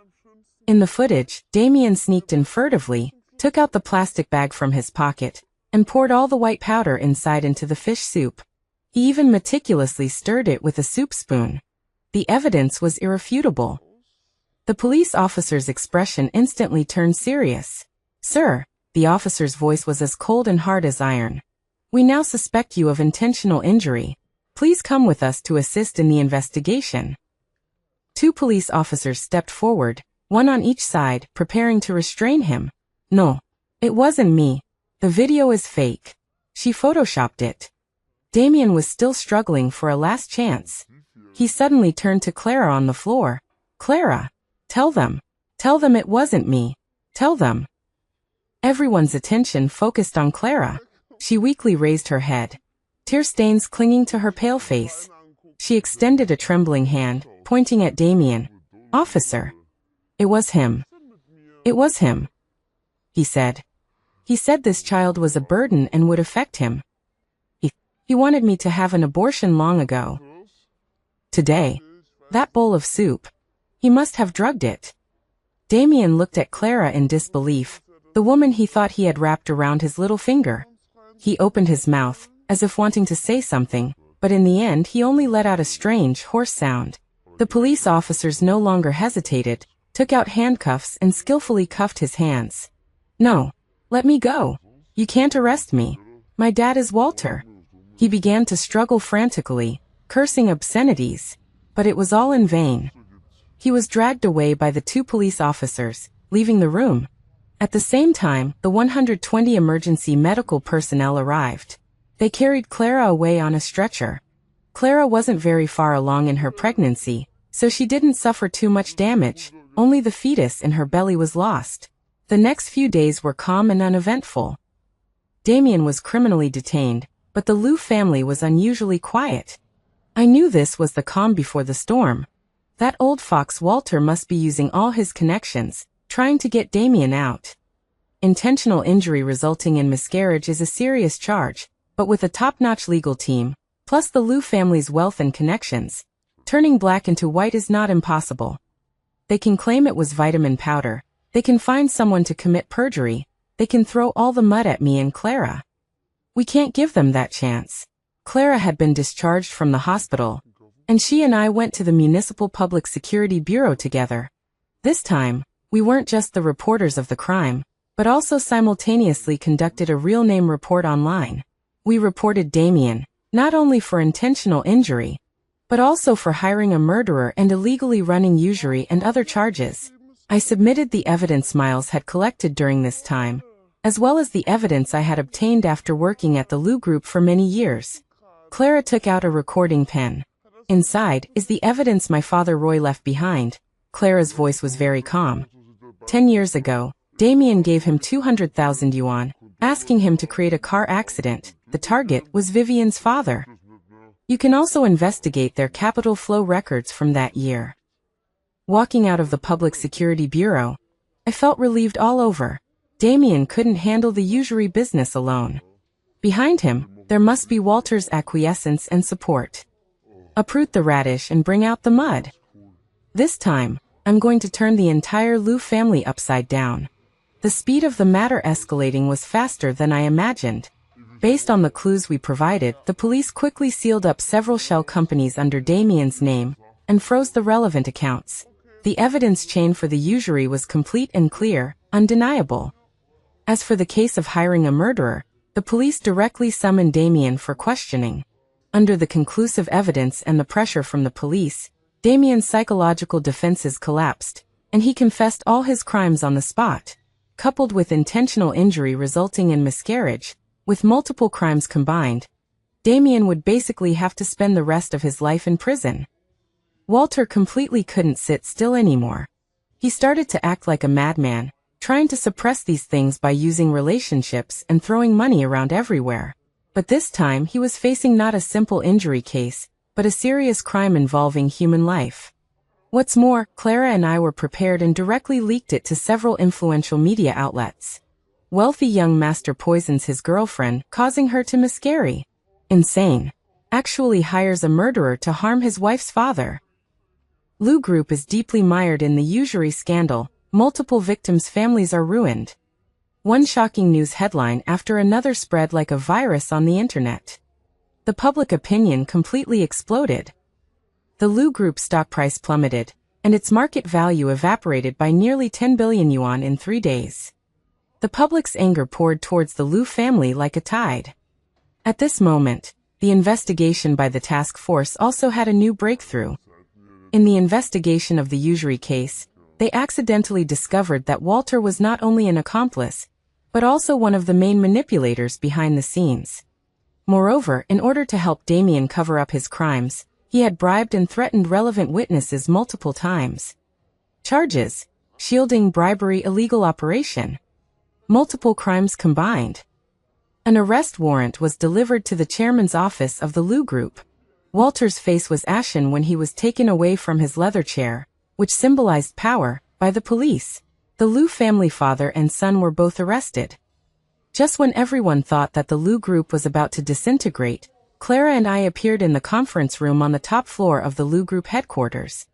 In the footage, Damien sneaked in furtively, took out the plastic bag from his pocket, and poured all the white powder inside into the fish soup. He even meticulously stirred it with a soup spoon. The evidence was irrefutable. The police officer's expression instantly turned serious. Sir, the officer's voice was as cold and hard as iron. We now suspect you of intentional injury. Please come with us to assist in the investigation. 2 police officers stepped forward, one on each side, preparing to restrain him. No, it wasn't me. The video is fake. She photoshopped it. Damien was still struggling for a last chance. He suddenly turned to Clara on the floor. Clara, tell them it wasn't me. Tell them. Everyone's attention focused on Clara. She weakly raised her head, tear stains clinging to her pale face. She extended a trembling hand, pointing at Damien. Officer. It was him. It was him. He said. He said this child was a burden and would affect him. He wanted me to have an abortion long ago. Today. That bowl of soup. He must have drugged it. Damien looked at Clara in disbelief, the woman he thought he had wrapped around his little finger. He opened his mouth, as if wanting to say something, but in the end he only let out a strange, hoarse sound. The police officers no longer hesitated, took out handcuffs and skillfully cuffed his hands. No. Let me go. You can't arrest me. My dad is Walter. He began to struggle frantically, cursing obscenities, but it was all in vain. He was dragged away by the 2 police officers, leaving the room. At the same time, the 120 emergency medical personnel arrived. They carried Clara away on a stretcher. Clara wasn't very far along in her pregnancy, so she didn't suffer too much damage, only the fetus in her belly was lost. The next few days were calm and uneventful. Damien was criminally detained, but the Liu family was unusually quiet. I knew this was the calm before the storm. That old fox Walter must be using all his connections, trying to get Damien out. Intentional injury resulting in miscarriage is a serious charge, but with a top-notch legal team, plus the Liu family's wealth and connections, turning black into white is not impossible. They can claim it was vitamin powder, they can find someone to commit perjury, they can throw all the mud at me and Clara. We can't give them that chance. Clara had been discharged from the hospital, and she and I went to the Municipal Public Security Bureau together. This time, we weren't just the reporters of the crime, but also simultaneously conducted a real name report online. We reported Damien, not only for intentional injury, but also for hiring a murderer and illegally running usury and other charges. I submitted the evidence Miles had collected during this time, as well as the evidence I had obtained after working at the Liu Group for many years. Clara took out a recording pen. Inside is the evidence my father Roy left behind. Clara's voice was very calm. 10 years ago, Damien gave him 200,000 yuan, asking him to create a car accident. The target was Vivian's father. You can also investigate their capital flow records from that year. Walking out of the Public Security Bureau, I felt relieved all over. Damien couldn't handle the usury business alone. Behind him, there must be Walter's acquiescence and support. Uproot the radish and bring out the mud. This time, I'm going to turn the entire Liu family upside down. The speed of the matter escalating was faster than I imagined. Based on the clues we provided, the police quickly sealed up several shell companies under Damien's name and froze the relevant accounts. The evidence chain for the usury was complete and clear, undeniable. As for the case of hiring a murderer, the police directly summoned Damien for questioning. Under the conclusive evidence and the pressure from the police, Damien's psychological defenses collapsed, and he confessed all his crimes on the spot. Coupled with intentional injury resulting in miscarriage, with multiple crimes combined, Damien would basically have to spend the rest of his life in prison. Walter completely couldn't sit still anymore. He started to act like a madman, trying to suppress these things by using relationships and throwing money around everywhere. But this time he was facing not a simple injury case, but a serious crime involving human life. What's more, Clara and I were prepared and directly leaked it to several influential media outlets. Wealthy young master poisons his girlfriend, causing her to miscarry. Insane. Actually hires a murderer to harm his wife's father. Liu Group is deeply mired in the usury scandal. Multiple victims' families are ruined. One shocking news headline after another spread like a virus on the internet. The public opinion completely exploded. The Liu Group stock price plummeted, and its market value evaporated by nearly 10 billion yuan in 3 days. The public's anger poured towards the Liu family like a tide. At this moment, the investigation by the task force also had a new breakthrough. In the investigation of the usury case, they accidentally discovered that Walter was not only an accomplice, but also one of the main manipulators behind the scenes. Moreover, in order to help Damien cover up his crimes, he had bribed and threatened relevant witnesses multiple times. Charges: shielding, bribery, illegal operation. Multiple crimes combined. An arrest warrant was delivered to the chairman's office of the Liu Group. Walter's face was ashen when he was taken away from his leather chair, which symbolized power, by the police. The Liu family father and son were both arrested. Just when everyone thought that the Liu Group was about to disintegrate, Clara and I appeared in the conference room on the top floor of the Liu Group headquarters.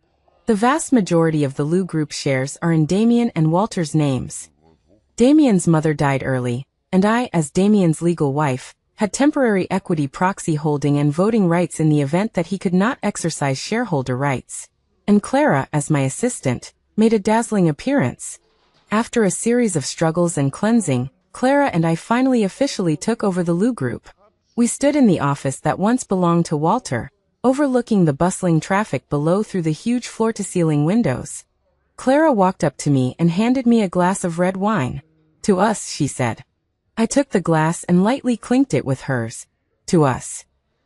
The vast majority of the Liu Group shares are in Damien and Walter's names. Damien's mother died early, and I, as Damien's legal wife, had temporary equity proxy holding and voting rights in the event that he could not exercise shareholder rights. And Clara, as my assistant, made a dazzling appearance. After a series of struggles and cleansing, Clara and I finally officially took over the Lou Group. We stood in the office that once belonged to Walter, overlooking the bustling traffic below through the huge floor-to-ceiling windows. Clara walked up to me and handed me a glass of red wine. "To us," she said. I took the glass and lightly clinked it with hers. "To us."